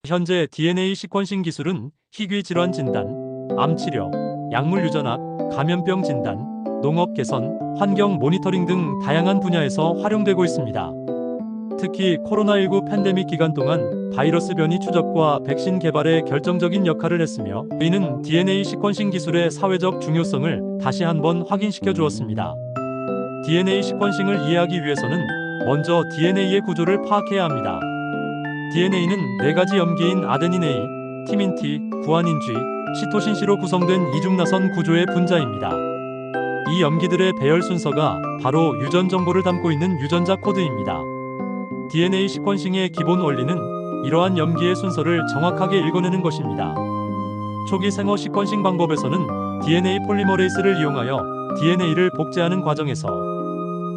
현재 DNA 시퀀싱 기술은 희귀 질환 진단, 암 치료, 약물 유전학, 감염병 진단, 농업 개선, 환경 모니터링 등 다양한 분야에서 활용되고 있습니다. 특히 코로나19 팬데믹 기간 동안 바이러스 변이 추적과 백신 개발에 결정적인 역할을 했으며, 이는 DNA 시퀀싱 기술의 사회적 중요성을 다시 한번 확인시켜 주었습니다. DNA 시퀀싱을 이해하기 위해서는 먼저 DNA의 구조를 파악해야 합니다. DNA는 4가지 염기인 아데닌 A, 티민 T, 구아닌 G, 시토신 C로 구성된 이중나선 구조의 분자입니다. 이 염기들의 배열 순서가 바로 유전 정보를 담고 있는 유전자 코드입니다. DNA 시퀀싱의 기본 원리는 이러한 염기의 순서를 정확하게 읽어내는 것입니다. 초기 생어 시퀀싱 방법에서는 DNA 폴리머레이스를 이용하여 DNA를 복제하는 과정에서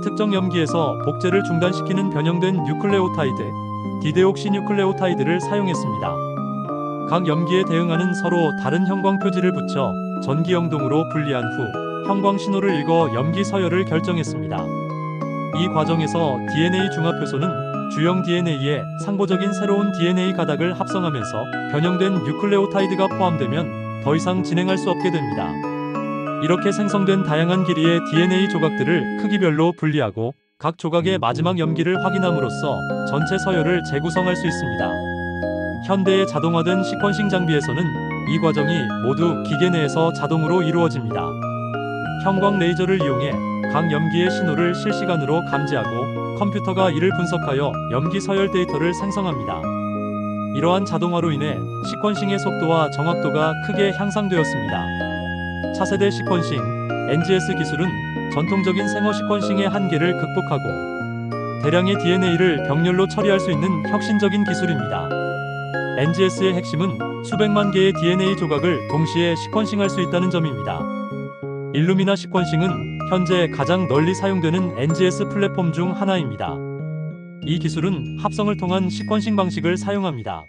특정 염기에서 복제를 중단시키는 변형된 뉴클레오타이드, 디데옥시뉴클레오타이드를 사용했습니다. 각 염기에 대응하는 서로 다른 형광 표지를 붙여 전기영동으로 분리한 후 형광 신호를 읽어 염기 서열을 결정했습니다. 이 과정에서 DNA 중합효소는 주형 DNA에 상보적인 새로운 DNA 가닥을 합성하면서 변형된 뉴클레오타이드가 포함되면 더 이상 진행할 수 없게 됩니다. 이렇게 생성된 다양한 길이의 DNA 조각들을 크기별로 분리하고 각 조각의 마지막 염기를 확인함으로써 전체 서열을 재구성할 수 있습니다. 현대의 자동화된 시퀀싱 장비에서는 이 과정이 모두 기계 내에서 자동으로 이루어집니다. 형광 레이저를 이용해 각 염기의 신호를 실시간으로 감지하고 컴퓨터가 이를 분석하여 염기 서열 데이터를 생성합니다. 이러한 자동화로 인해 시퀀싱의 속도와 정확도가 크게 향상되었습니다. 차세대 시퀀싱, NGS 기술은 전통적인 생어 시퀀싱의 한계를 극복하고 대량의 DNA를 병렬로 처리할 수 있는 혁신적인 기술입니다. NGS의 핵심은 수백만 개의 DNA 조각을 동시에 시퀀싱할 수 있다는 점입니다. 일루미나 시퀀싱은 현재 가장 널리 사용되는 NGS 플랫폼 중 하나입니다. 이 기술은 합성을 통한 시퀀싱 방식을 사용합니다.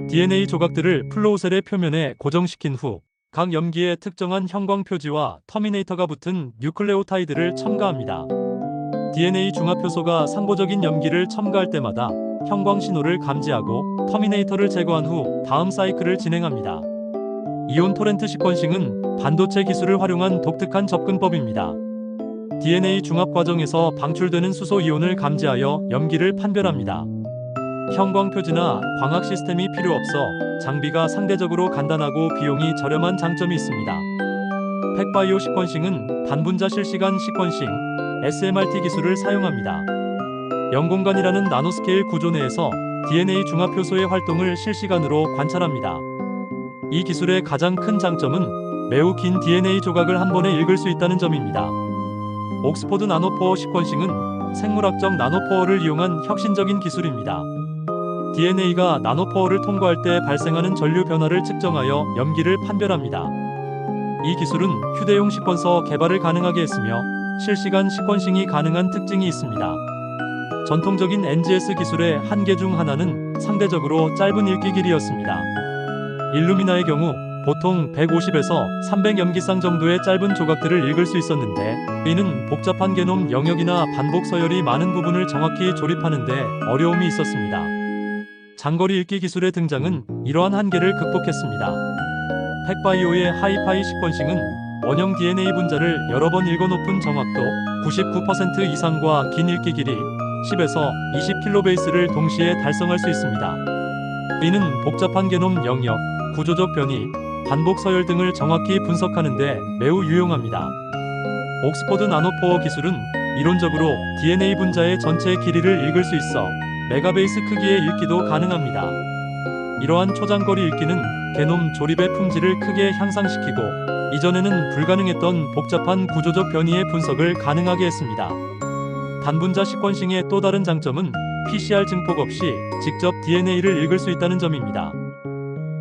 DNA 조각들을 플로우셀의 표면에 고정시킨 후 각 염기에 특정한 형광 표지와 터미네이터가 붙은 뉴클레오타이드를 첨가합니다. DNA 중합효소가 상보적인 염기를 첨가할 때마다 형광 신호를 감지하고 터미네이터를 제거한 후 다음 사이클을 진행합니다. 이온 토렌트 시퀀싱은 반도체 기술을 활용한 독특한 접근법입니다. DNA 중합 과정에서 방출되는 수소 이온을 감지하여 염기를 판별합니다. 형광 표지나 광학 시스템이 필요 없어 장비가 상대적으로 간단하고 비용이 저렴한 장점이 있습니다. 팩바이오 시퀀싱은 단분자 실시간 시퀀싱 (SMRT) 기술을 사용합니다. 0공간이라는 나노스케일 구조 내에서 DNA 중합효소의 활동을 실시간으로 관찰합니다. 이 기술의 가장 큰 장점은 매우 긴 DNA 조각을 한 번에 읽을 수 있다는 점입니다. 옥스포드 나노포어 시퀀싱은 생물학적 나노포어를 이용한 혁신적인 기술입니다. DNA가 나노포어를 통과할 때 발생하는 전류 변화를 측정하여 염기를 판별합니다. 이 기술은 휴대용 시퀀서 개발을 가능하게 했으며 실시간 시퀀싱이 가능한 특징이 있습니다. 전통적인 NGS 기술의 한계 중 하나는 상대적으로 짧은 읽기 길이였습니다. 일루미나의 경우 보통 150에서 300 염기쌍 정도의 짧은 조각들을 읽을 수 있었는데, 이는 복잡한 게놈 영역이나 반복 서열이 많은 부분을 정확히 조립하는 데 어려움이 있었습니다. 장거리 읽기 기술의 등장은 이러한 한계를 극복했습니다. 팩바이오의 하이파이 시퀀싱은 원형 DNA 분자를 여러 번 읽어 높은 정확도 99% 이상과 긴 읽기 길이 10에서 20kb를 동시에 달성할 수 있습니다. 이는 복잡한 게놈 영역, 구조적 변이, 반복 서열 등을 정확히 분석하는 데 매우 유용합니다. 옥스포드 나노포어 기술은 이론적으로 DNA 분자의 전체 길이를 읽을 수 있어 메가베이스 크기의 읽기도 가능합니다. 이러한 초장거리 읽기는 게놈 조립의 품질을 크게 향상시키고 이전에는 불가능했던 복잡한 구조적 변이의 분석을 가능하게 했습니다. 단분자 시퀀싱의 또 다른 장점은 PCR 증폭 없이 직접 DNA를 읽을 수 있다는 점입니다.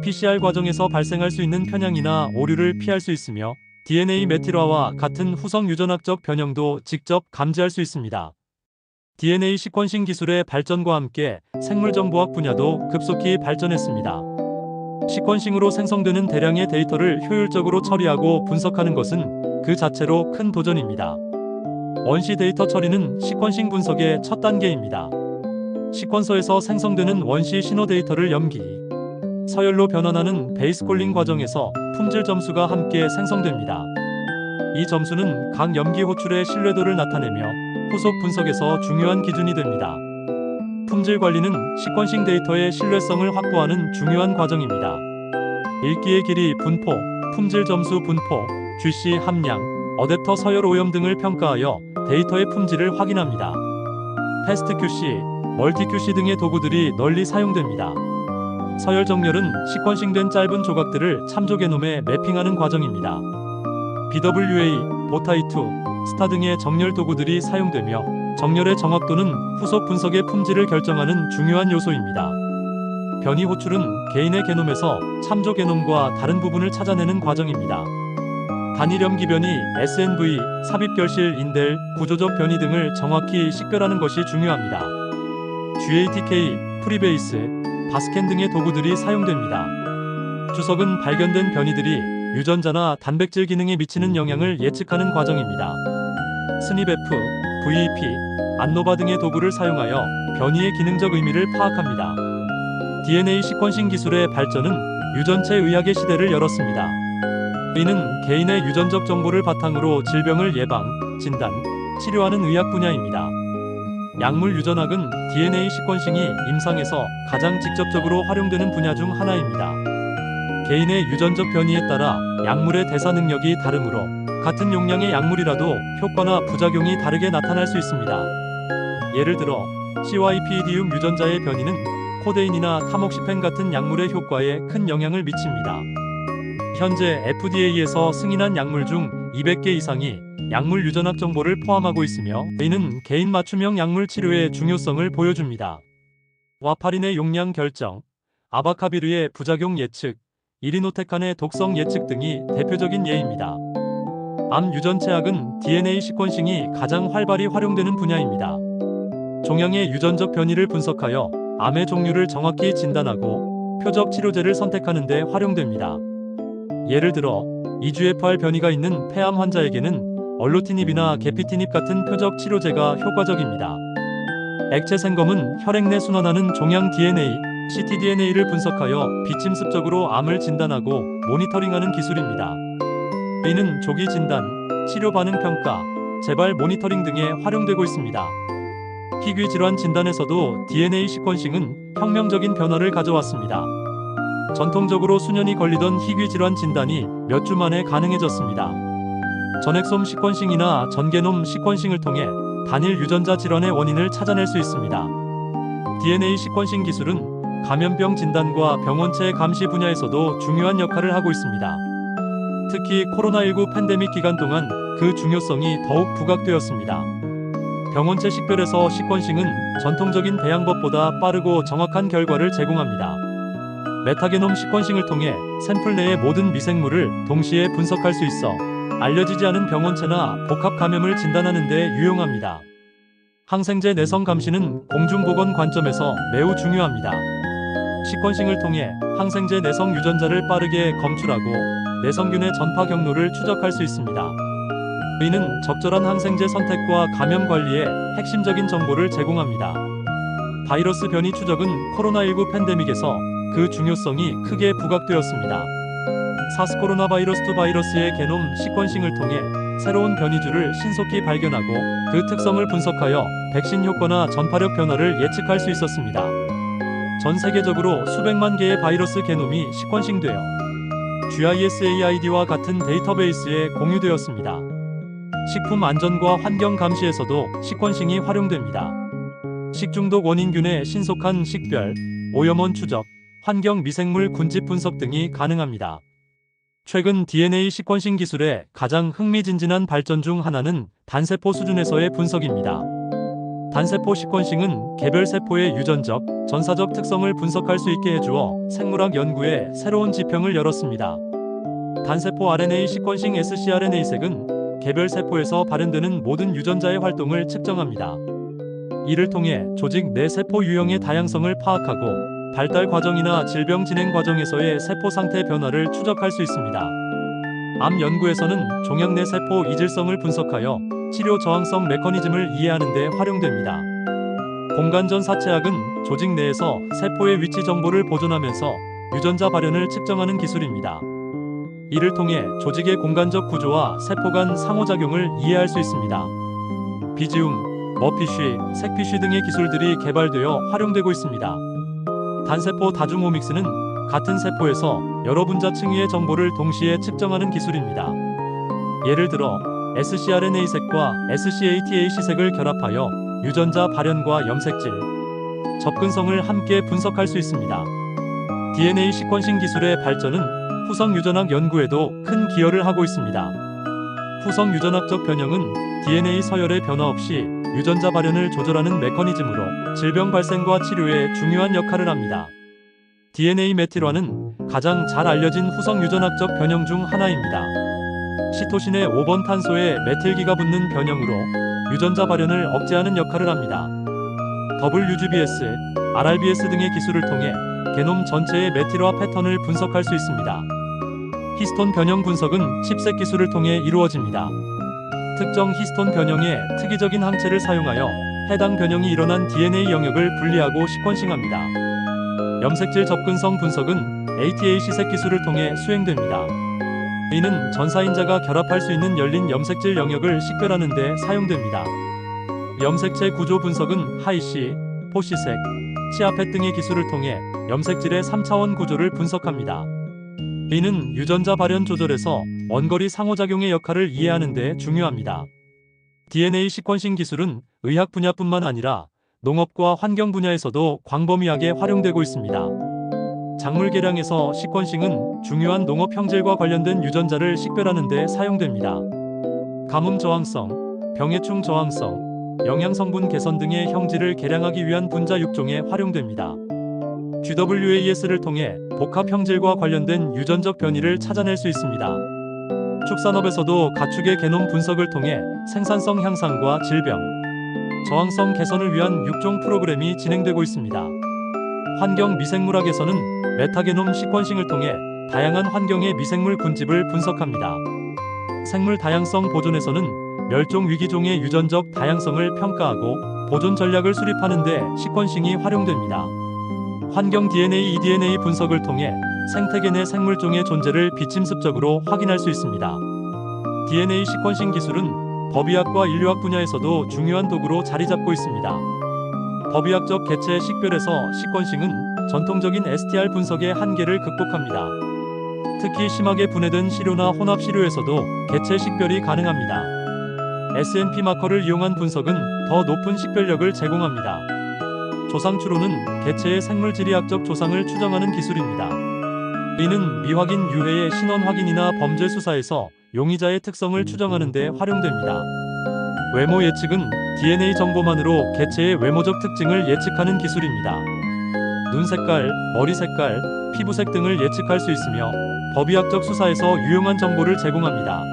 PCR 과정에서 발생할 수 있는 편향이나 오류를 피할 수 있으며 DNA 메틸화와 같은 후성 유전학적 변형도 직접 감지할 수 있습니다. DNA 시퀀싱 기술의 발전과 함께 생물정보학 분야도 급속히 발전했습니다. 시퀀싱으로 생성되는 대량의 데이터를 효율적으로 처리하고 분석하는 것은 그 자체로 큰 도전입니다. 원시 데이터 처리는 시퀀싱 분석의 첫 단계입니다. 시퀀서에서 생성되는 원시 신호 데이터를 염기, 서열로 변환하는 베이스콜링 과정에서 품질 점수가 함께 생성됩니다. 이 점수는 각 염기 호출의 신뢰도를 나타내며 후속 분석에서 중요한 기준이 됩니다. 품질 관리는 시퀀싱 데이터의 신뢰성을 확보하는 중요한 과정입니다. 읽기의 길이 분포, 품질 점수 분포, GC 함량, 어댑터 서열 오염 등을 평가하여 데이터의 품질을 확인합니다. 패스트 QC, 멀티 QC 등의 도구들이 널리 사용됩니다. 서열 정렬은 시퀀싱된 짧은 조각들을 참조 게놈에 매핑하는 과정입니다. BWA, 보타이2, 스타 등의 정렬 도구들이 사용되며 정렬의 정확도는 후속 분석의 품질을 결정하는 중요한 요소입니다. 변이 호출은 개인의 게놈에서 참조 게놈과 다른 부분을 찾아내는 과정입니다. 단일 염기 변이, SNV, 삽입 결실, 인델, 구조적 변이 등을 정확히 식별하는 것이 중요합니다. GATK, 프리베이스, 바스캔 등의 도구들이 사용됩니다. 주석은 발견된 변이들이 유전자나 단백질 기능에 미치는 영향을 예측하는 과정입니다. 스닙F, VEP, 안노바 등의 도구를 사용하여 변이의 기능적 의미를 파악합니다. DNA 시퀀싱 기술의 발전은 유전체 의학의 시대를 열었습니다. 이는 개인의 유전적 정보를 바탕으로 질병을 예방, 진단, 치료하는 의학 분야입니다. 약물 유전학은 DNA 시퀀싱이 임상에서 가장 직접적으로 활용되는 분야 중 하나입니다. 개인의 유전적 변이에 따라 약물의 대사 능력이 다르므로 같은 용량의 약물이라도 효과나 부작용이 다르게 나타날 수 있습니다. 예를 들어 CYP-디움 유전자의 변이는 코데인이나 타목시펜 같은 약물의 효과에 큰 영향을 미칩니다. 현재 FDA에서 승인한 약물 중 200개 이상이 약물 유전학 정보를 포함하고 있으며 이는 개인 맞춤형 약물 치료의 중요성을 보여줍니다. 와파린의 용량 결정, 아바카비르의 부작용 예측, 이리노테칸의 독성 예측 등이 대표적인 예입니다. 암 유전체학은 DNA 시퀀싱이 가장 활발히 활용되는 분야입니다. 종양의 유전적 변이를 분석하여 암의 종류를 정확히 진단하고 표적 치료제를 선택하는 데 활용됩니다. 예를 들어 EGFR 변이가 있는 폐암 환자에게는 얼로티닙이나 게피티닙 같은 표적 치료제가 효과적입니다. 액체 생검은 혈액 내 순환하는 종양 DNA, ctDNA를 분석하여 비침습적으로 암을 진단하고 모니터링하는 기술입니다. 이는 조기 진단, 치료 반응 평가, 재발 모니터링 등에 활용되고 있습니다. 희귀 질환 진단에서도 DNA 시퀀싱은 혁명적인 변화를 가져왔습니다. 전통적으로 수년이 걸리던 희귀 질환 진단이 몇 주 만에 가능해졌습니다. 전엑솜 시퀀싱이나 전게놈 시퀀싱을 통해 단일 유전자 질환의 원인을 찾아낼 수 있습니다. DNA 시퀀싱 기술은 감염병 진단과 병원체 감시 분야에서도 중요한 역할을 하고 있습니다. 특히 코로나19 팬데믹 기간 동안 그 중요성이 더욱 부각되었습니다. 병원체 식별에서 시퀀싱은 전통적인 배양법보다 빠르고 정확한 결과를 제공합니다. 메타게놈 시퀀싱을 통해 샘플 내의 모든 미생물을 동시에 분석할 수 있어 알려지지 않은 병원체나 복합 감염을 진단하는 데 유용합니다. 항생제 내성 감시는 공중보건 관점에서 매우 중요합니다. 시퀀싱을 통해 항생제 내성 유전자를 빠르게 검출하고 내성균의 전파 경로를 추적할 수 있습니다. 이는 적절한 항생제 선택과 감염 관리에 핵심적인 정보를 제공합니다. 바이러스 변이 추적은 코로나19 팬데믹에서 그 중요성이 크게 부각되었습니다. 사스 코로나 바이러스2 바이러스의 게놈 시퀀싱을 통해 새로운 변이주를 신속히 발견하고 그 특성을 분석하여 백신 효과나 전파력 변화를 예측할 수 있었습니다. 전 세계적으로 수백만 개의 바이러스 게놈이 시퀀싱되어 GISAID와 같은 데이터베이스에 공유되었습니다. 식품 안전과 환경 감시에서도 시퀀싱이 활용됩니다. 식중독 원인균의 신속한 식별, 오염원 추적, 환경 미생물 군집 분석 등이 가능합니다. 최근 DNA 시퀀싱 기술의 가장 흥미진진한 발전 중 하나는 단세포 수준에서의 분석입니다. 단세포 시퀀싱은 개별 세포의 유전적, 전사적 특성을 분석할 수 있게 해주어 생물학 연구에 새로운 지평을 열었습니다. 단세포 RNA 시퀀싱 scRNA색은 개별 세포에서 발현되는 모든 유전자의 활동을 측정합니다. 이를 통해 조직 내 세포 유형의 다양성을 파악하고 발달 과정이나 질병 진행 과정에서의 세포 상태 변화를 추적할 수 있습니다. 암 연구에서는 종양 내 세포 이질성을 분석하여 치료 저항성 메커니즘을 이해하는 데 활용됩니다. 공간전 사체학은 조직 내에서 세포의 위치 정보를 보존하면서 유전자 발현을 측정하는 기술입니다. 이를 통해 조직의 공간적 구조와 세포 간 상호작용을 이해할 수 있습니다. 비지움, 머피쉬, 색피쉬 등의 기술들이 개발되어 활용되고 있습니다. 단세포 다중오믹스는 같은 세포에서 여러 분자 층위의 정보를 동시에 측정하는 기술입니다. 예를 들어 scRNA색과 scATAC색을 결합하여 유전자 발현과 염색질, 접근성을 함께 분석할 수 있습니다. DNA 시퀀싱 기술의 발전은 후성 유전학 연구에도 큰 기여를 하고 있습니다. 후성 유전학적 변형은 DNA 서열의 변화 없이 유전자 발현을 조절하는 메커니즘으로 질병 발생과 치료에 중요한 역할을 합니다. DNA 메틸화는 가장 잘 알려진 후성 유전학적 변형 중 하나입니다. 시토신의 5번 탄소에 메틸기가 붙는 변형으로 유전자 발현을 억제하는 역할을 합니다. WGBS, RRBS 등의 기술을 통해 게놈 전체의 메틸화 패턴을 분석할 수 있습니다. 히스톤 변형 분석은 칩셋 기술을 통해 이루어집니다. 특정 히스톤 변형의 특이적인 항체를 사용하여 해당 변형이 일어난 DNA 영역을 분리하고 시퀀싱합니다. 염색질 접근성 분석은 ATAC색 기술을 통해 수행됩니다. 이는 전사인자가 결합할 수 있는 열린 염색질 영역을 식별하는 데 사용됩니다. 염색체 구조 분석은 하이시, 포시색, 치아펫 등의 기술을 통해 염색질의 3차원 구조를 분석합니다. 이는 유전자 발현 조절에서 원거리 상호작용의 역할을 이해하는 데 중요합니다. DNA 시퀀싱 기술은 의학 분야뿐만 아니라 농업과 환경 분야에서도 광범위하게 활용되고 있습니다. 작물 개량에서 시퀀싱은 중요한 농업 형질과 관련된 유전자를 식별하는 데 사용됩니다. 가뭄 저항성, 병해충 저항성, 영양성분 개선 등의 형질을 개량하기 위한 분자 육종에 활용됩니다. GWAS를 통해 복합 형질과 관련된 유전적 변이를 찾아낼 수 있습니다. 축산업에서도 가축의 게놈 분석을 통해 생산성 향상과 질병, 저항성 개선을 위한 육종 프로그램이 진행되고 있습니다. 환경 미생물학에서는 메타게놈 시퀀싱을 통해 다양한 환경의 미생물 군집을 분석합니다. 생물 다양성 보존에서는 멸종 위기종의 유전적 다양성을 평가하고 보존 전략을 수립하는 데 시퀀싱이 활용됩니다. 환경 DNA, eDNA 분석을 통해 생태계 내 생물종의 존재를 비침습적으로 확인할 수 있습니다. DNA 시퀀싱 기술은 법의학과 인류학 분야에서도 중요한 도구로 자리 잡고 있습니다. 법의학적 개체 식별에서 시퀀싱은 전통적인 STR 분석의 한계를 극복합니다. 특히 심하게 분해된 시료나 혼합 시료에서도 개체 식별이 가능합니다. SNP 마커를 이용한 분석은 더 높은 식별력을 제공합니다. 조상 추론은 개체의 생물지리학적 조상을 추정하는 기술입니다. 이는 미확인 유해의 신원 확인이나 범죄 수사에서 용의자의 특성을 추정하는 데 활용됩니다. 외모 예측은 DNA 정보만으로 개체의 외모적 특징을 예측하는 기술입니다. 눈 색깔, 머리 색깔, 피부색 등을 예측할 수 있으며 법의학적 수사에서 유용한 정보를 제공합니다.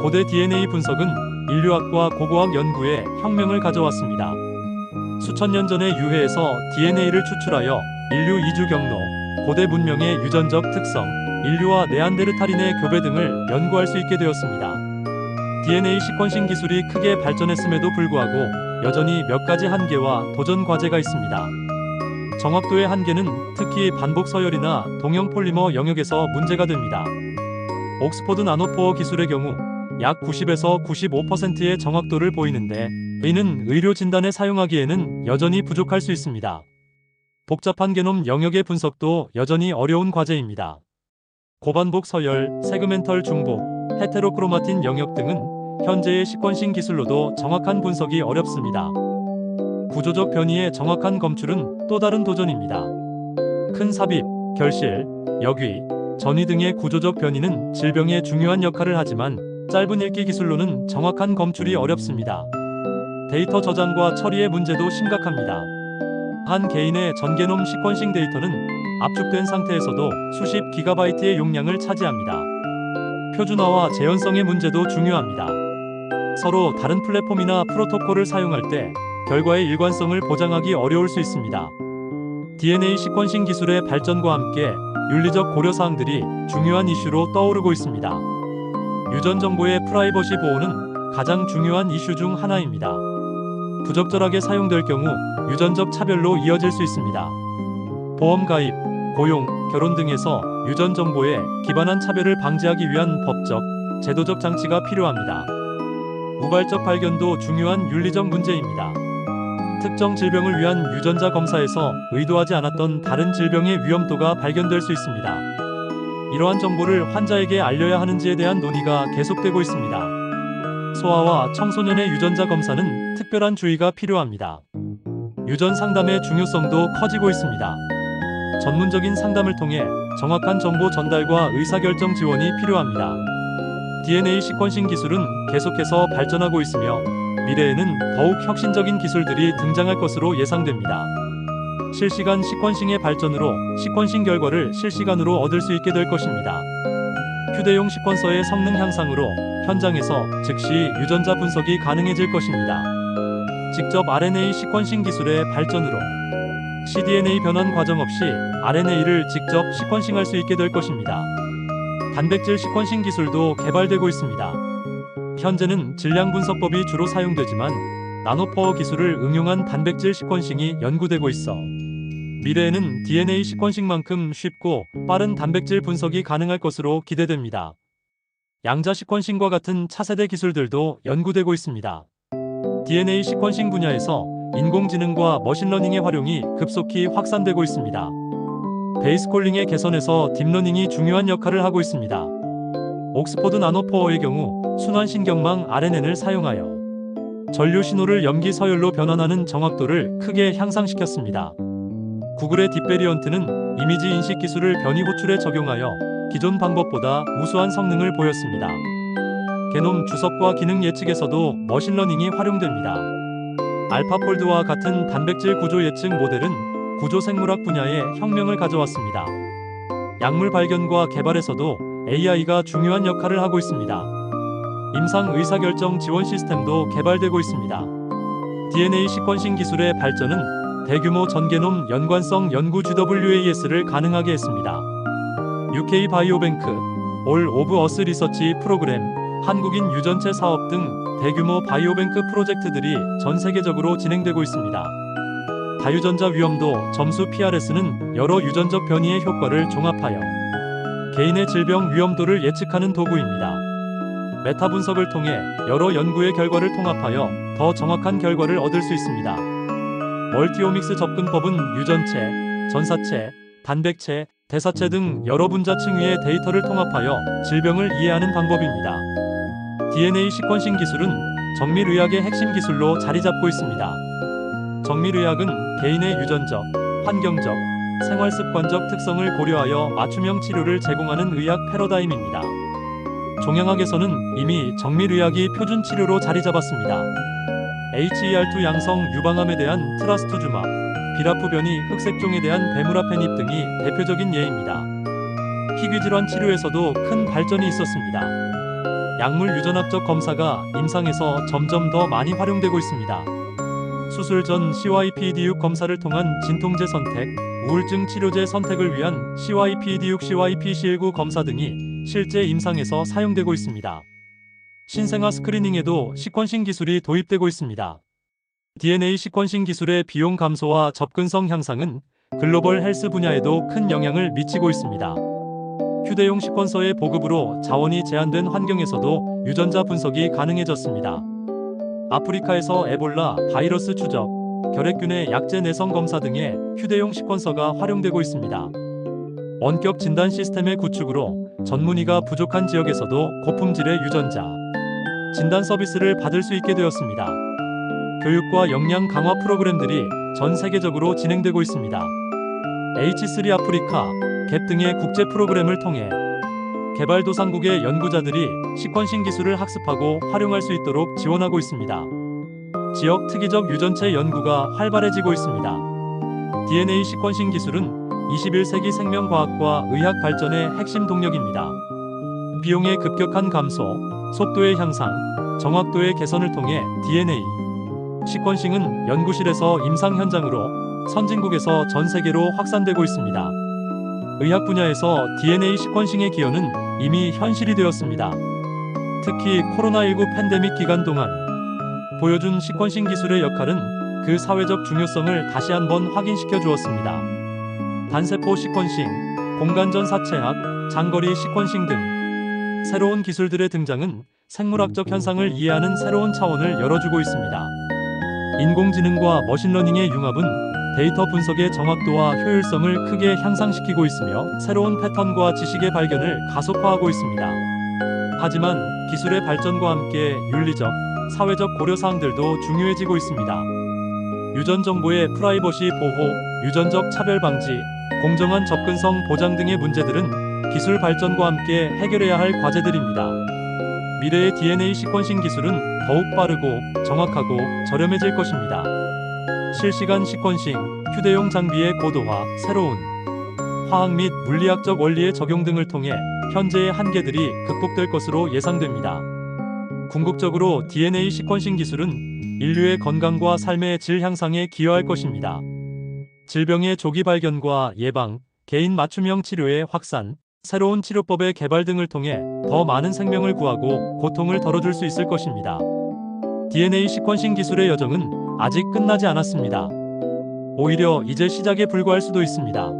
고대 DNA 분석은 인류학과 고고학 연구에 혁명을 가져왔습니다. 수천 년 전의 유해에서 DNA를 추출하여 인류 이주 경로, 고대 문명의 유전적 특성, 인류와 네안데르탈인의 교배 등을 연구할 수 있게 되었습니다. DNA 시퀀싱 기술이 크게 발전했음에도 불구하고 여전히 몇 가지 한계와 도전 과제가 있습니다. 정확도의 한계는 특히 반복 서열이나 동형 폴리머 영역에서 문제가 됩니다. 옥스퍼드 나노포어 기술의 경우 약 90에서 95%의 정확도를 보이는데 이는 의료 진단에 사용하기에는 여전히 부족할 수 있습니다. 복잡한 게놈 영역의 분석도 여전히 어려운 과제입니다. 고반복 서열, 세그멘털 중복, 헤테로크로마틴 영역 등은 현재의 시퀀싱 기술로도 정확한 분석이 어렵습니다. 구조적 변이의 정확한 검출은 또 다른 도전입니다. 큰 삽입, 결실, 역위, 전위 등의 구조적 변이는 질병에 중요한 역할을 하지만 짧은 읽기 기술로는 정확한 검출이 어렵습니다. 데이터 저장과 처리의 문제도 심각합니다. 한 개인의 전게놈 시퀀싱 데이터는 압축된 상태에서도 수십 기가바이트의 용량을 차지합니다. 표준화와 재현성의 문제도 중요합니다. 서로 다른 플랫폼이나 프로토콜을 사용할 때 결과의 일관성을 보장하기 어려울 수 있습니다. DNA 시퀀싱 기술의 발전과 함께 윤리적 고려사항들이 중요한 이슈로 떠오르고 있습니다. 유전 정보의 프라이버시 보호는 가장 중요한 이슈 중 하나입니다. 부적절하게 사용될 경우 유전적 차별로 이어질 수 있습니다. 보험 가입, 고용, 결혼 등에서 유전 정보에 기반한 차별을 방지하기 위한 법적, 제도적 장치가 필요합니다. 우발적 발견도 중요한 윤리적 문제입니다. 특정 질병을 위한 유전자 검사에서 의도하지 않았던 다른 질병의 위험도가 발견될 수 있습니다. 이러한 정보를 환자에게 알려야 하는지에 대한 논의가 계속되고 있습니다. 소아와 청소년의 유전자 검사는 특별한 주의가 필요합니다. 유전 상담의 중요성도 커지고 있습니다. 전문적인 상담을 통해 정확한 정보 전달과 의사결정 지원이 필요합니다. DNA 시퀀싱 기술은 계속해서 발전하고 있으며 미래에는 더욱 혁신적인 기술들이 등장할 것으로 예상됩니다. 실시간 시퀀싱의 발전으로 시퀀싱 결과를 실시간으로 얻을 수 있게 될 것입니다. 휴대용 시퀀서의 성능 향상으로 현장에서 즉시 유전자 분석이 가능해질 것입니다. 직접 RNA 시퀀싱 기술의 발전으로 cDNA 변환 과정 없이 RNA를 직접 시퀀싱할 수 있게 될 것입니다. 단백질 시퀀싱 기술도 개발되고 있습니다. 현재는 질량 분석법이 주로 사용되지만 나노포어 기술을 응용한 단백질 시퀀싱이 연구되고 있어 미래에는 DNA 시퀀싱만큼 쉽고 빠른 단백질 분석이 가능할 것으로 기대됩니다. 양자 시퀀싱과 같은 차세대 기술들도 연구되고 있습니다. DNA 시퀀싱 분야에서 인공지능과 머신러닝의 활용이 급속히 확산되고 있습니다. 베이스콜링의 개선에서 딥러닝이 중요한 역할을 하고 있습니다. 옥스퍼드 나노포어의 경우 순환신경망 RNN을 사용하여 전류 신호를 염기 서열로 변환하는 정확도를 크게 향상시켰습니다. 구글의 딥베리언트는 이미지 인식 기술을 변이 호출에 적용하여 기존 방법보다 우수한 성능을 보였습니다. 게놈 주석과 기능 예측에서도 머신러닝이 활용됩니다. 알파폴드와 같은 단백질 구조 예측 모델은 구조생물학 분야에 혁명을 가져왔습니다. 약물 발견과 개발에서도 AI가 중요한 역할을 하고 있습니다. 임상 의사결정 지원 시스템도 개발되고 있습니다. DNA 시퀀싱 기술의 발전은 대규모 전게놈 연관성 연구 GWAS를 가능하게 했습니다. UK 바이오뱅크, 올 오브 어스 리서치 프로그램, 한국인 유전체 사업 등 대규모 바이오뱅크 프로젝트들이 전 세계적으로 진행되고 있습니다. 다유전자 위험도 점수 PRS는 여러 유전적 변이의 효과를 종합하여 개인의 질병 위험도를 예측하는 도구입니다. 메타 분석을 통해 여러 연구의 결과를 통합하여 더 정확한 결과를 얻을 수 있습니다. 멀티오믹스 접근법은 유전체, 전사체, 단백체, 대사체 등 여러 분자층 위의 데이터를 통합하여 질병을 이해하는 방법입니다. DNA 시퀀싱 기술은 정밀의학의 핵심 기술로 자리 잡고 있습니다. 정밀의학은 개인의 유전적, 환경적, 생활습관적 특성을 고려하여 맞춤형 치료를 제공하는 의학 패러다임입니다. 종양학에서는 이미 정밀의학이 표준 치료로 자리 잡았습니다. HER2 양성 유방암에 대한 트라스투주맙, 비라프 변이 흑색종에 대한 베무라페닙 등이 대표적인 예입니다. 희귀질환 치료에서도 큰 발전이 있었습니다. 약물 유전학적 검사가 임상에서 점점 더 많이 활용되고 있습니다. 수술 전 CYP-D6 검사를 통한 진통제 선택, 우울증 치료제 선택을 위한 CYP-D6, CYP-C19 검사 등이 실제 임상에서 사용되고 있습니다. 신생아 스크리닝에도 시퀀싱 기술이 도입되고 있습니다. DNA 시퀀싱 기술의 비용 감소와 접근성 향상은 글로벌 헬스 분야에도 큰 영향을 미치고 있습니다. 휴대용 시퀀서의 보급으로 자원이 제한된 환경에서도 유전자 분석이 가능해졌습니다. 아프리카에서 에볼라 바이러스 추적, 결핵균의 약제 내성 검사 등의 휴대용 시퀀서가 활용되고 있습니다. 원격 진단 시스템의 구축으로 전문의가 부족한 지역에서도 고품질의 유전자 진단 서비스를 받을 수 있게 되었습니다. 교육과 역량 강화 프로그램들이 전 세계적으로 진행되고 있습니다. H3 아프리카, 갭 등의 국제 프로그램을 통해 개발도상국의 연구자들이 시퀀싱 기술을 학습하고 활용할 수 있도록 지원하고 있습니다. 지역 특이적 유전체 연구가 활발해지고 있습니다. DNA 시퀀싱 기술은 21세기 생명과학과 의학 발전의 핵심 동력입니다. 비용의 급격한 감소, 속도의 향상, 정확도의 개선을 통해 DNA 시퀀싱은 연구실에서 임상 현장으로, 선진국에서 전 세계로 확산되고 있습니다. 의학 분야에서 DNA 시퀀싱의 기여는 이미 현실이 되었습니다. 특히 코로나19 팬데믹 기간 동안 보여준 시퀀싱 기술의 역할은 그 사회적 중요성을 다시 한번 확인시켜 주었습니다. 단세포 시퀀싱, 공간전 사체학, 장거리 시퀀싱 등 새로운 기술들의 등장은 생물학적 현상을 이해하는 새로운 차원을 열어주고 있습니다. 인공지능과 머신러닝의 융합은 데이터 분석의 정확도와 효율성을 크게 향상시키고 있으며 새로운 패턴과 지식의 발견을 가속화하고 있습니다. 하지만 기술의 발전과 함께 윤리적, 사회적 고려사항들도 중요해지고 있습니다. 유전 정보의 프라이버시 보호, 유전적 차별 방지, 공정한 접근성 보장 등의 문제들은 기술 발전과 함께 해결해야 할 과제들입니다. 미래의 DNA 시퀀싱 기술은 더욱 빠르고 정확하고 저렴해질 것입니다. 실시간 시퀀싱, 휴대용 장비의 고도화, 새로운 화학 및 물리학적 원리의 적용 등을 통해 현재의 한계들이 극복될 것으로 예상됩니다. 궁극적으로 DNA 시퀀싱 기술은 인류의 건강과 삶의 질 향상에 기여할 것입니다. 질병의 조기 발견과 예방, 개인 맞춤형 치료의 확산, 새로운 치료법의 개발 등을 통해 더 많은 생명을 구하고 고통을 덜어줄 수 있을 것입니다. DNA 시퀀싱 기술의 여정은 아직 끝나지 않았습니다. 오히려 이제 시작에 불과할 수도 있습니다.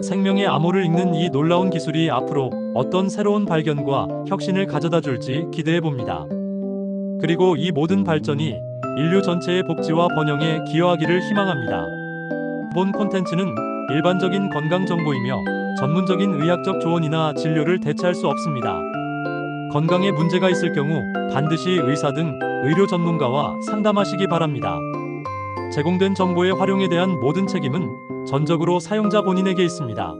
생명의 암호를 읽는 이 놀라운 기술이 앞으로 어떤 새로운 발견과 혁신을 가져다 줄지 기대해 봅니다. 그리고 이 모든 발전이 인류 전체의 복지와 번영에 기여하기를 희망합니다. 본 콘텐츠는 일반적인 건강 정보이며 전문적인 의학적 조언이나 진료를 대체할 수 없습니다. 건강에 문제가 있을 경우 반드시 의사 등 의료 전문가와 상담하시기 바랍니다. 제공된 정보의 활용에 대한 모든 책임은 전적으로 사용자 본인에게 있습니다.